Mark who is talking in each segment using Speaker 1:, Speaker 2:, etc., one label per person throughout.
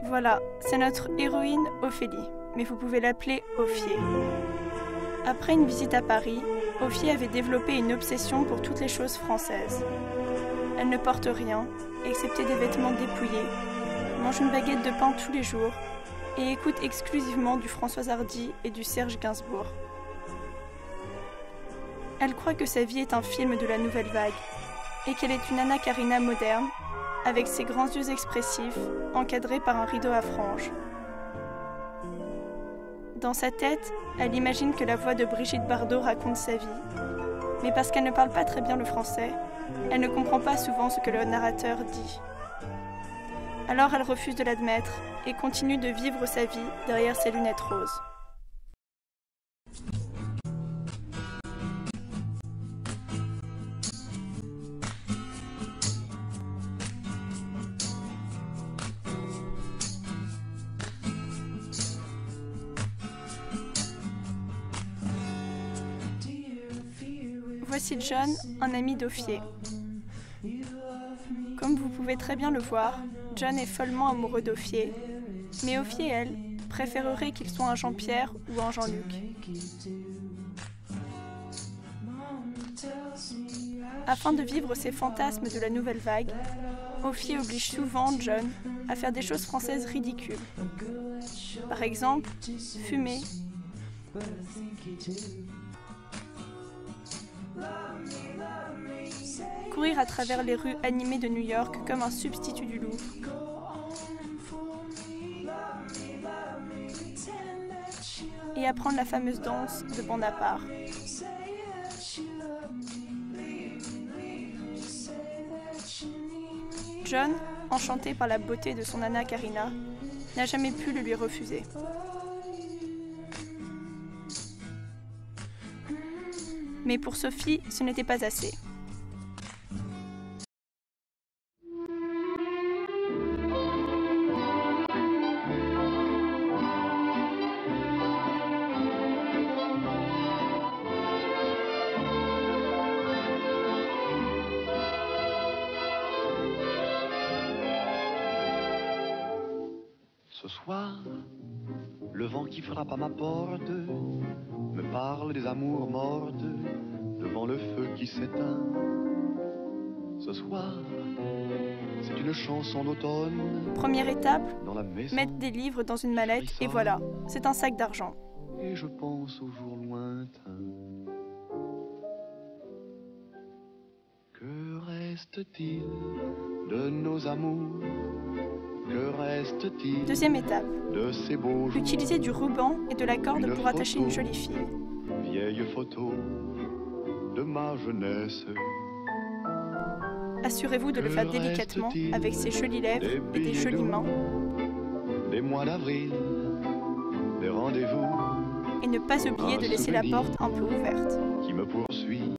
Speaker 1: Voilà, c'est notre héroïne Ophélie, mais vous pouvez l'appeler Ophié. Après une visite à Paris, Ophié avait développé une obsession pour toutes les choses françaises. Elle ne porte rien, excepté des vêtements dépouillés, mange une baguette de pain tous les jours et écoute exclusivement du François Hardy et du Serge Gainsbourg. Elle croit que sa vie est un film de la nouvelle vague et qu'elle est une Anna Karina moderne, avec ses grands yeux expressifs, encadrés par un rideau à franges. Dans sa tête, elle imagine que la voix de Brigitte Bardot raconte sa vie, mais parce qu'elle ne parle pas très bien le français, elle ne comprend pas souvent ce que le narrateur dit. Alors elle refuse de l'admettre et continue de vivre sa vie derrière ses lunettes roses. Voici John, un ami d'Ophié. Comme vous pouvez très bien le voir, John est follement amoureux d'Ophié, mais Ophié, elle, préférerait qu'il soit un Jean-Pierre ou un Jean-Luc. Afin de vivre ses fantasmes de la nouvelle vague, Ophié oblige souvent John à faire des choses françaises ridicules. Par exemple, fumer, courir à travers les rues animées de New York comme un substitut du Louvre, et apprendre la fameuse danse de bande à part. John, enchanté par la beauté de son Anna Karina, n'a jamais pu le lui refuser. Mais pour Sophie, ce n'était pas assez.
Speaker 2: Ce soir, le vent qui frappe à ma porte me parle des amours mortes devant le feu qui s'éteint. Ce soir, c'est une chanson d'automne.
Speaker 1: Première étape,
Speaker 2: dans la maison,
Speaker 1: mettre des livres dans une mallette et voilà, c'est un sac d'argent.
Speaker 2: Et je pense aux jours lointains. Que reste-t-il de nos amours? Que reste-t-il
Speaker 1: Deuxième étape,
Speaker 2: de ces beaux jours?
Speaker 1: utiliser du ruban et de la corde pour attacher une jolie fille.
Speaker 2: Vieille photo de ma jeunesse.
Speaker 1: Assurez-vous de le faire délicatement avec ses jolies lèvres et des jolies mains.
Speaker 2: Des mois d'avril, des rendez-vous.
Speaker 1: Et ne pas oublier de laisser la porte un peu ouverte.
Speaker 2: Qui me poursuit.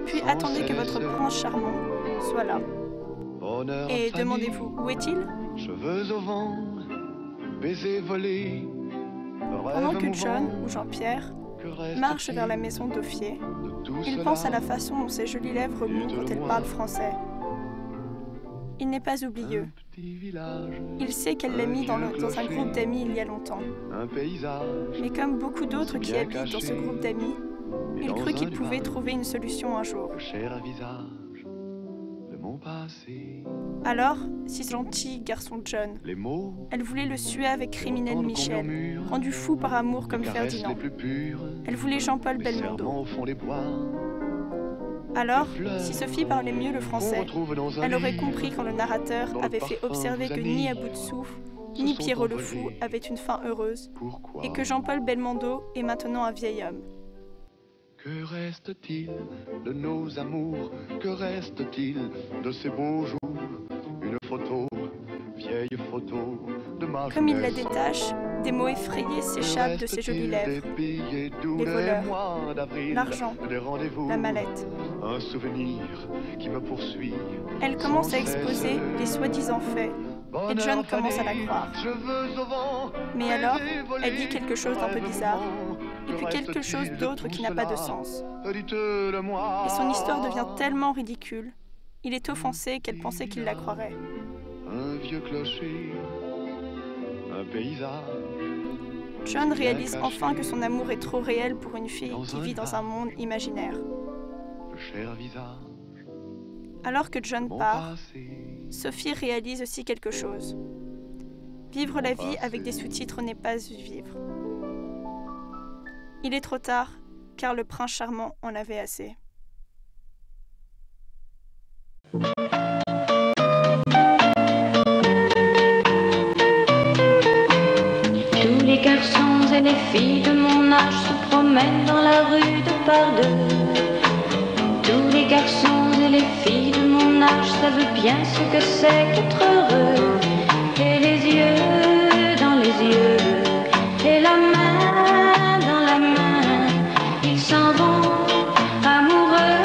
Speaker 1: Puis attendez que votre prince charmant soit là.
Speaker 2: Bonheur
Speaker 1: et demandez-vous, où est-il?
Speaker 2: Cheveux au vent, baisers volés.
Speaker 1: Pendant que John ou Jean-Pierre marche vers la maison d'Ophié, il pense à la façon dont ses jolies lèvres mouent quand elle parle français. Il n'est pas oublieux. Il sait qu'elle l'a mis dans un groupe d'amis il y a longtemps. Mais comme beaucoup d'autres qui habitent dans ce groupe d'amis, il crut qu'il pouvait trouver une solution un jour. Alors, si gentil garçon John, elle voulait le suave et criminel Michel, rendu fou par amour comme Ferdinand. Elle voulait Jean-Paul Belmondo. Alors, si Sophie parlait mieux le français, elle aurait compris quand le narrateur avait fait observer que ni à bout de souffle, ni Pierrot le Fou avaient une fin heureuse, et que Jean-Paul Belmondo est maintenant un vieil homme.
Speaker 2: Que reste-t-il de nos amours? Que reste-t-il de ces beaux jours? Une photo, vieille photo de ma jeunesse.
Speaker 1: Comme il la détache, des mots effrayés s'échappent de ses jolies lèvres. Les voleurs, l'argent, la mallette.
Speaker 2: Un souvenir qui me poursuit.
Speaker 1: Elle commence à exposer les soi-disant faits, et John commence à la croire. Mais alors, elle dit quelque chose d'un peu bizarre, et puis quelque chose d'autre qui n'a pas de sens. Et son histoire devient tellement ridicule, il est offensé qu'elle pensait qu'il la croirait.
Speaker 2: Un vieux clocher un paysage.
Speaker 1: John réalise enfin que son amour est trop réel pour une fille qui vit dans un monde imaginaire.
Speaker 2: Le cher visage.
Speaker 1: Alors que John part, Sophie réalise aussi quelque chose. Vivre la vie avec des sous-titres n'est pas vivre. Il est trop tard, car le prince charmant en avait assez.
Speaker 3: Tous les garçons et les filles de mon âge se promènent dans la rue de par deux. Tous les garçons et les filles de mon âge savent bien ce que c'est qu'être heureux. Et les yeux dans les yeux, et la main dans la main, ils s'en vont amoureux,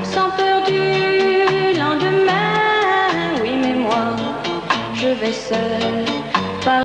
Speaker 3: sans peur du lendemain. Oui, mais moi, je vais seul.